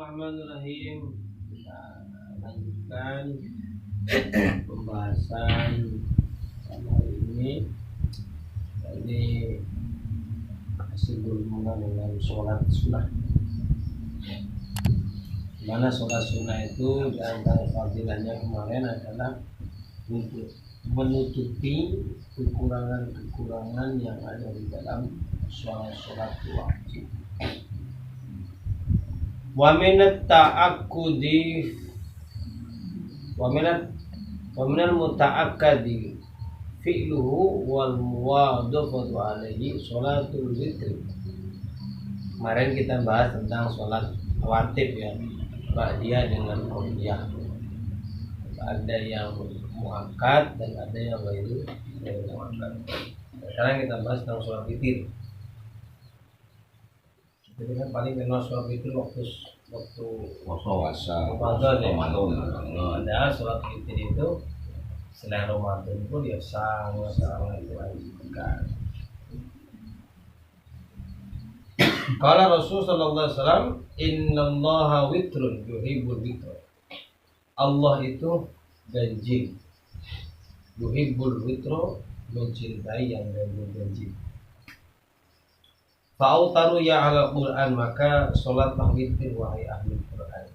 Bismillahirrahmanirrahim. Kita lanjutkan pembahasan hari ini. Ini masih berhubungan dengan sholat sunnah. Dimana sholat sunnah itu di antara fadilahnya kemarin adalah untuk menutupi kekurangan-kekurangan yang ada di dalam sholat wajib. Wa minat ta'akkudi wa minal muta'akkadi fi'luhu wal muwadafatu alaihi sholatul witr. Kemarin kita bahas tentang sholat rawatib ya, ba'diyah dengan qabliyah. Ada yang muakkad dan ada yang ghairu muakkad. Sekarang kita bahas tentang sholat witir. Jadi kan paling kenal sholat witir waktu puasa Ramadan ya. Ramadan. Sholat witir itu selain Ramadan pun dia sangat diwajibkan. Qala Rasul sallallahu alaihi wasallam, "Innallaha witrun yuhibbul witr." Allah itu ganjil. Yuhibbul witr, mencintai yang ganjil. Fa'autaru ya ala Qur'an, maka sholatlah witir wahai ahli Qur'an.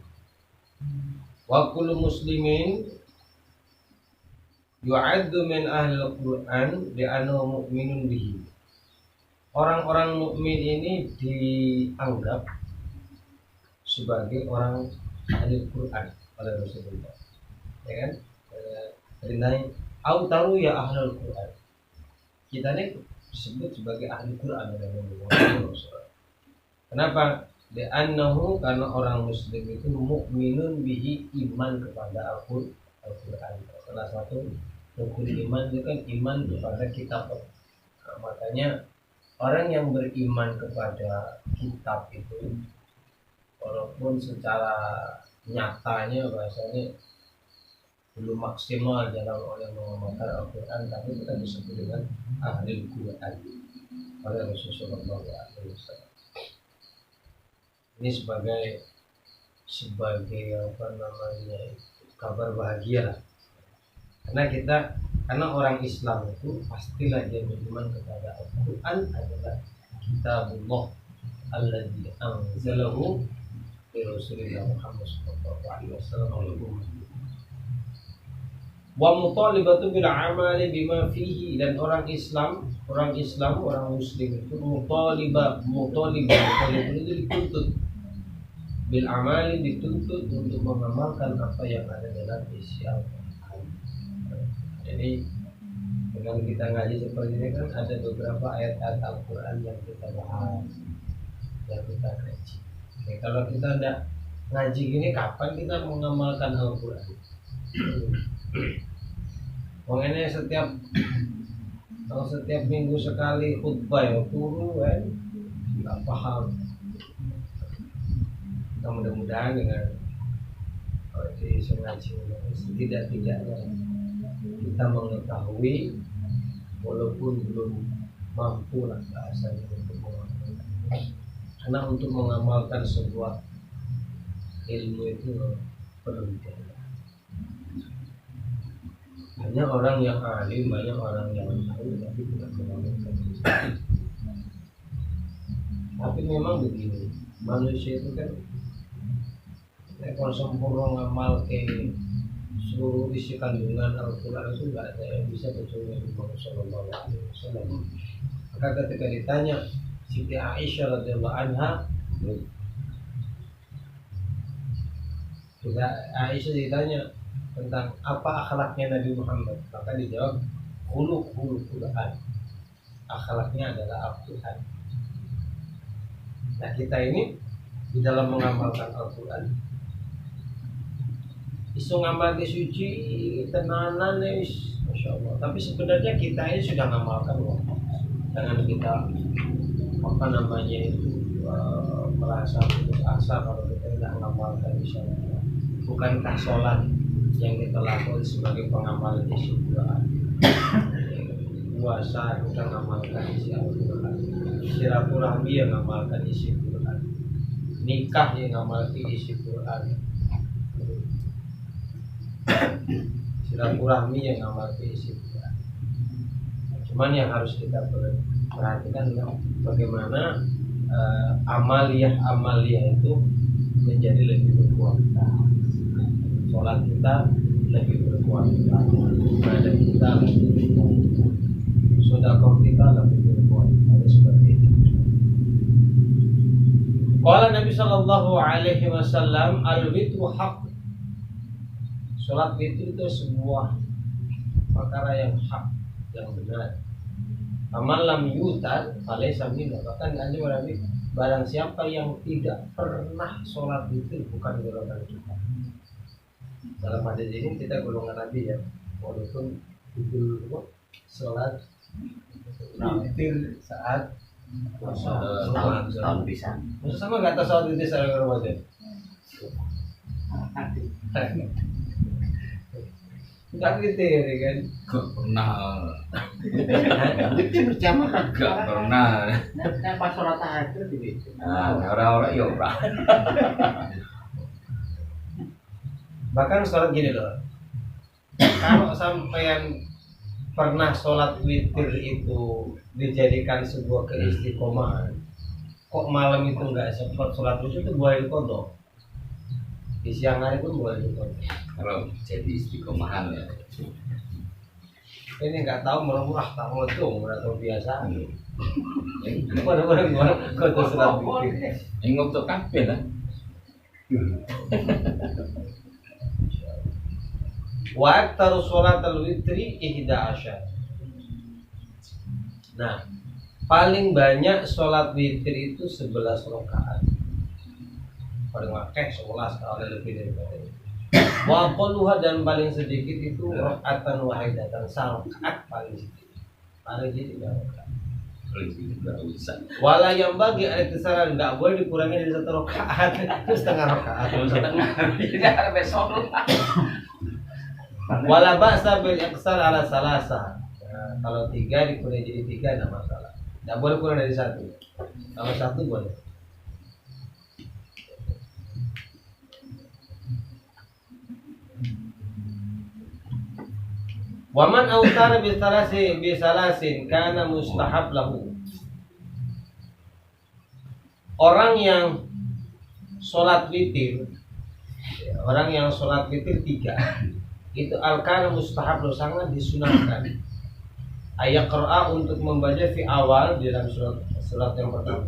Wa kullu muslimin yu'addu min ahli Qur'an li'annahu mu'minun bihi. Orang-orang mukmin ini dianggap sebagai orang ahli Qur'an oleh Rasulullah. Ya kan? Perintahnya autaru ya ahli Qur'an. Kita ini disebut sebagai ahli Quran oleh Rasulullah. Kenapa? Li'annahu, karena orang muslim itu mukminun bihi, iman kepada Al-Quran. Salah satu rukun iman itu kan iman kepada kitab. Nah, makanya orang yang beriman kepada kitab itu, walaupun secara nyatanya bahasanya belum maksimal dalam oleh mengamalkan Al-Quran, tapi kita disebut dengan ahli Quran oleh Rasulullah SAW. Ini sebagai apa namanya, kabar bahagia lah. Karena orang Islam itu pastilah dia beriman kepada Al-Quran adalah kitabullah alladzi anzalahu li Rasulillah Muhammad SAW. Wa mutalibatu bil amali bima fihi, dan orang muslim itu mutalibah itu dituntut bil amali, dituntut untuk mengamalkan apa yang ada dalam isi Al-Quran. Jadi dengan kita ngaji seperti ini kan ada beberapa ayat-ayat Al-Quran yang kita bahas, yang kita kaji. Oke, kalau kita tidak ngaji gini, kapan kita mengamalkan Al-Quran? Ini setiap minggu sekali khutbah ya turu kan nggak paham. Kita mudah-mudahan dengan di sengaja tidak-tidaknya kita mengetahui walaupun belum mampu lah bahasanya untuk mengamalkan. Karena untuk mengamalkan sebuah ilmu itu perlu dijaga. Banyak orang yang alim, banyak orang yang tahu tapi tidak mengamalkan. Tapi memang begini, manusia itu kan kalau sempurna ngamal seluruh isi kandungan Al-Quran itu nggak ada yang bisa kecuali Muhammad Sallallahu Alaihi Wasallam. Maka ketika ditanya Siti Aisyah radhiyallahu anha, Aisyah ditanya tentang apa akhlaknya Nabi Muhammad, maka dijawab khuluqul Quran, akhlaknya adalah Al-Quran. Nah, kita ini di dalam mengamalkan Al-Quran isu ngamal suci tenanan is Masya Allah, tapi sebenarnya kita ini sudah ngamalkan loh. Jangan kita merasa putus asa kalau kita tidak ngamalkan insyaallah. Bukankah sholat yang kita lakukan sebagai pengamalan isi Quran, puasa kita ngamalkan isi Al-Quran, silaturahmi yang ngamalkan isi Quran, nikah yang ngamalki isi Quran, silaturahmi yang ngamalki isi Quran. Cuman yang harus kita perhatikan adalah bagaimana amaliyah itu menjadi lebih berkualitas. Sholat kita lebih berkualitas, ibadah kita lebih berkualitas, sedekah kita lebih berkualitas, seperti itu. Qala Nabi sallallahu alaihi wasallam, al-witru haq. Salat witir itu sebuah perkara yang hak, yang benar. Amal lam yutar falaysa minna. Bahkan Nabi Nabi, barang siapa yang tidak pernah sholat witir bukan golongan kita. Dalam hadis ini kita golongan Nabi ya, walaupun itu sholat witir saat tahun bisa. Maksud sama nggak tahu sholat witir secara Ramadan? Nggak witir ya kan? Gak pernah. Witir berjamaah. Gak pernah. Nah, pas sholat tahajud gitu. Nah, orang-orang ya ora. Bahkan sholat gini loh, kalau sampean pernah sholat witir itu dijadikan sebuah keistiqomahan, kok malam itu nggak sempat sholat witir itu boleh kodok, di siang hari pun boleh kodok. Kalau jadi istiqomahan ya. Ini nggak tahu murah tak mau tuh atau biasa. Orang-orang kodok sholat witir. Untuk kabeh lah. Wa aktaru sholatal witri 11. Nah, paling banyak sholat witir itu 11 rakaat. Paling akeh 11 kalau lebih daripada itu. Wa aqalluha, dan paling sedikit itu rakaatan wahidatan, rakaat paling sedikit. Paling sedikit rakaat. Enggak usah. Wala yang bagi ada kesalahan, enggak boleh dikurangi dari 1 rakaat itu setengah rakaat. Tidak besok. Wala ba'sa bil iqsar ala salasa. Nah, kalau 3 dikurangi jadi 3 enggak masalah. Enggak boleh kurang dari 1. Kalau 1 boleh. Waman autara bisalasin kana mustahab lahu. Orang yang sholat witir, orang yang sholat witir 3 itu al-kana mustahab lahu, sangat disunahkan. Ayat Qur'an untuk membaca fi awal di dalam surat yang pertama,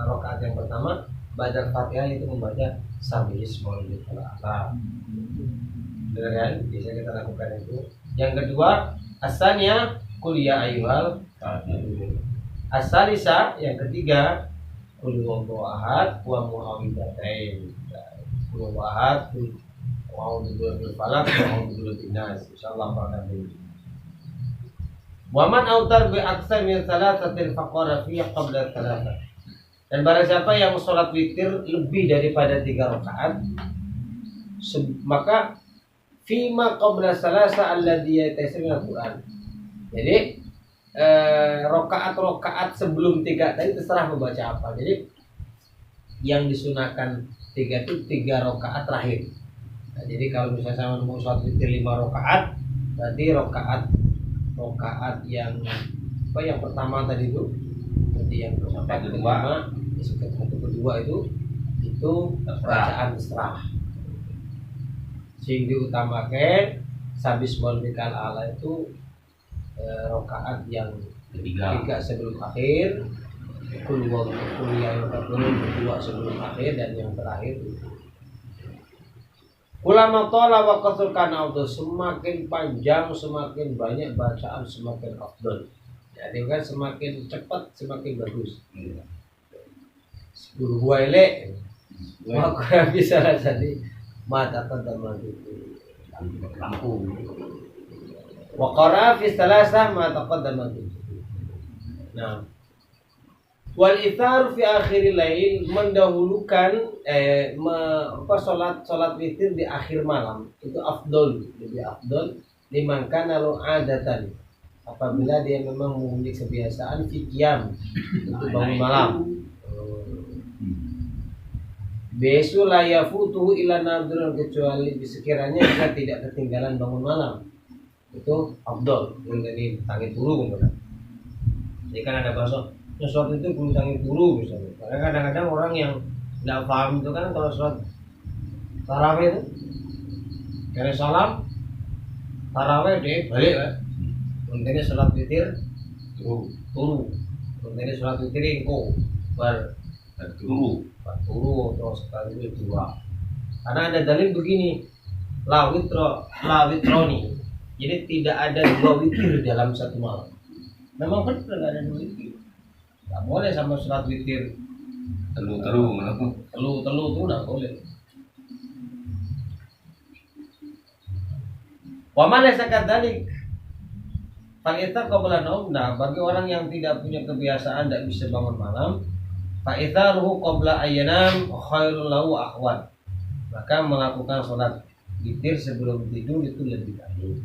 rakaat yang pertama, baca Fatihah itu membaca sabbihismal ala. Benar kan? Bisa kita lakukan itu. Yang kedua, asalnya kuliah ayyuhal asalisa. Yang ketiga, qul huwallahu ahad wa muawwidzatain. Qul huwallahu ahad, a'udzu birabbil falaq, a'udzu birabbin nas. Insyaallah akan ini. Wa man autar bi aksar min thalathatin faqara fi qabla thalatha. Dan barang siapa yang sholat witir lebih daripada 3 rakaat, maka fima qabla salasa alladhi yataisir min al-Quran. Jadi rakaat sebelum 3 tadi terserah membaca apa. Jadi yang disunahkan 3 itu 3 rakaat terakhir. Nah, jadi kalau misalnya saya mau sholat witir 5 rakaat, berarti rakaat yang yang pertama tadi itu, berarti yang sampai kelima, kedua itu bacaan serah. Sing diutamakan sabismol mikal ala itu rakaat yang 3 sebelum akhir, kuliah yang kedua sebelum akhir, dan yang terakhir itu. Ulama tola wa kasur kana afdal, semakin panjang semakin banyak bacaan semakin afdal. Jadi kan semakin cepat semakin bagus. 10 waile maka bisa jadi mata teman itu lampu. Wa qara fi salasah ma taqaddama. Nah, wal ithar fi akhiril lail, mendahulukan salat witir di akhir malam itu afdol, lebih afdol liman kana lu adatan, apabila dia memang memiliki kebiasaan fi qiyam untuk bangun malam. Besu layafutuhu ila nadrun, kecuali sekiranya dia tidak ketinggalan bangun malam. Itu afdol, dari tangi turu kan. Jadi kan ada bahasa sholat itu kudu tangi turu misalnya. Karena kadang-kadang orang yang tidak paham itu kan kalau sholat tarawih itu dari salam tarawih dia balik kan. Intinya sholat witir turu. Intinya sholat witir engko Turu. turu terus sekali dua. Karena ada dalil begini, la witroni. Jadi tidak ada dua witir dalam satu malam. Memang benar nggak ada dua witir. Nggak boleh sama sholat witir Telu. telu itu nggak boleh. Waman yasakat dalik. Fa'ita qabla naum. Nah, bagi orang yang tidak punya kebiasaan tidak bisa bangun malam, fa'ita ruhu qabla ayyanam khairul lahu akhwan. Maka melakukan sholat witir sebelum tidur itu lebih baik.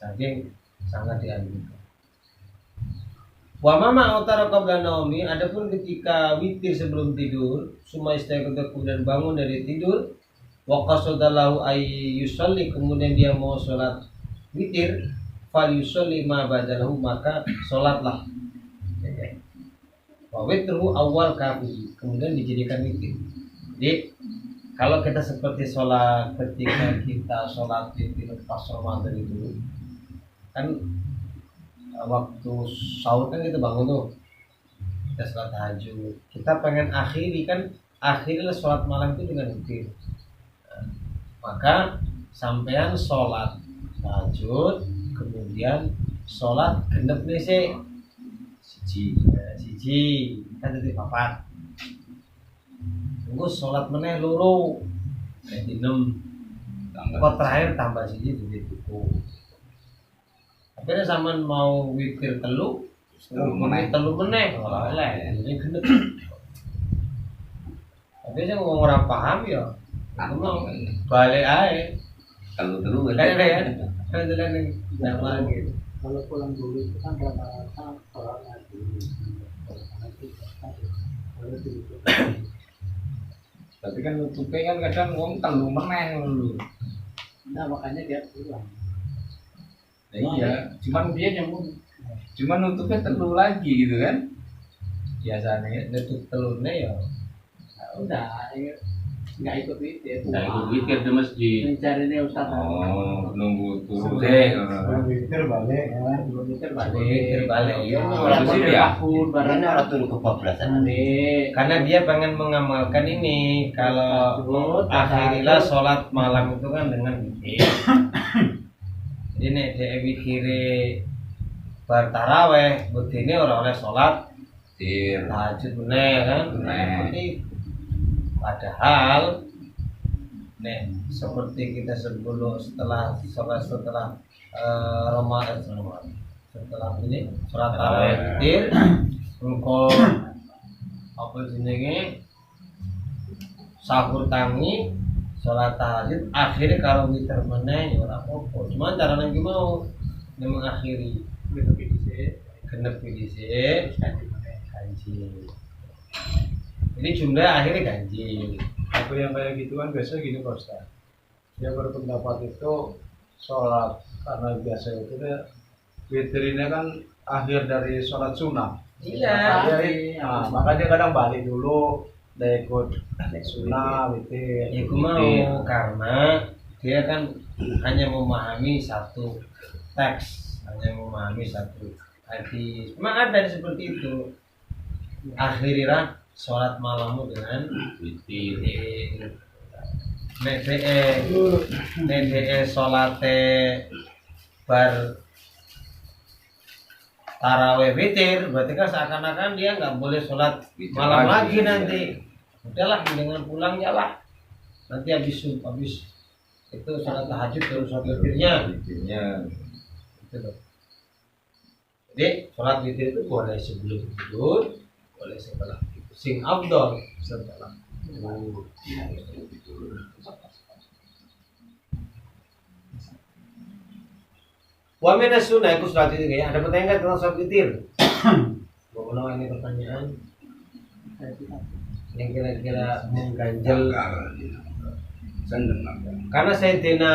Saking sangat dianjurkan. Wa mama utara qabla naumi, adapun ketika witir sebelum tidur, summa istayqadha kemudian bangun dari tidur, wa qasadalahu ay yusalli, kemudian dia mau sholat witir, fal yusalli ma badalahu, maka sholatlah. Wa witru awal kafi, kemudian dijadikan witir. Jadi kalau kita seperti sholat ketika kita sholat witir pas Ramadan itu kan waktu sahur kan kita bangun tuh, kita sholat tahajud, kita pengen akhiri kan, akhirnya sholat malam itu dengan witir. Nah, maka sampean sholat tahajud kemudian sholat gendep nih siji kan jadi papat, tunggu sholat meneh loro jadi 6, kok terakhir tambah siji jadi cukup. Akhirnya zaman mau witir telu meneh oleh jadi gendep. Tapi saya ngomong orang paham ya, aku mau balik aja Telu kan ada ya, kan ada yang lagi. Kalau pulang dulu itu kan rata-rata sholatnya dulu. Tapi kan nutupnya kan kadang wong telu meneh dulu. Nah makanya dia pulang. Iya, Cuman dia nyambung. cuman nutupnya telu lagi gitu kan. Biasanya Nutup telurnya ya Nah, udah nggak ikut witir. nah itu witir di masjid. Mencari dia Ustaz. Oh, nunggu turu deh. Witir balik ya. Belum witir witir balik. Iya. Waktu sih ya. Barangnya Ini turu kebablasan. karena dia pengen mengamalkan ini, kalau akhirilah sholat malam itu kan dengan witir. Jadi nek dhek witire bar taraweh, budine ora oleh sholat Witir. tahajud meneh kan. Meneh. Seperti padahal nek seperti kita sebelum setelah Ramadan setelah ini sholat taraweh witir engko apa jenenge sahur tangi sholat tahajud akhirnya kalau witir meneh ya ora apa-apa. Cuma carane iki mau mengakhiri genep dhisik ganjil. Jadi jumlah akhirnya ganjil. Aku yang kayak gitu kan biasanya gini Pak Ustaz. Dia berpendapat itu sholat karena biasa itu dia witirnya kan akhir dari sholat sunnah. Iya. Nah, maka dia kadang balik dulu, dia ikut sunnah witir. Ya aku mau karena dia kan hanya memahami satu teks, hanya memahami satu hadis. Memang ada seperti itu. Akhirilah sholat malammu dengan Witir. nek DE sholate bar taraweh witir, berarti kan seakan-akan dia nggak boleh sholat Witir malam lagi. lagi nanti. Udahlah dengan pulang ya lah. Nanti habis itu sholat tahajud baru sholat witirnya. Witirnya. Gitu loh. Jadi sholat witir itu boleh sebelum tidur, boleh setelah tidur. Sing afdol setelah tidur. Wa minas sunnah itu sholat witir ya. Ada pertanyaan nggak tentang sholat witir? Mau ini pertanyaan? yang kira-kira mengganjal. Seneng. Karena Sayyidina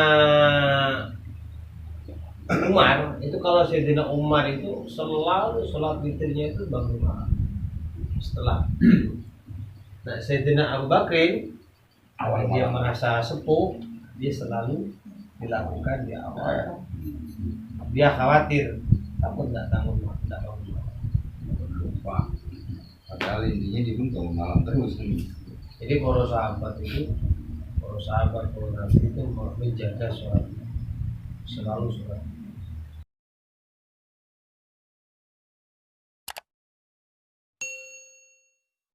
Umar itu, kalau Sayyidina Umar itu selalu sholat witirnya itu bangun malam setelah. Nah, Sayyidina Abu Bakrin awal dia merasa sepuh, dia selalu dilakukan di awal. Dia khawatir takut tidak bangun malam. Lupa. Padahal intinya dia pun bangun malam terus nih. Jadi para sahabat, para nabi itu menjaga sholat, selalu sholat.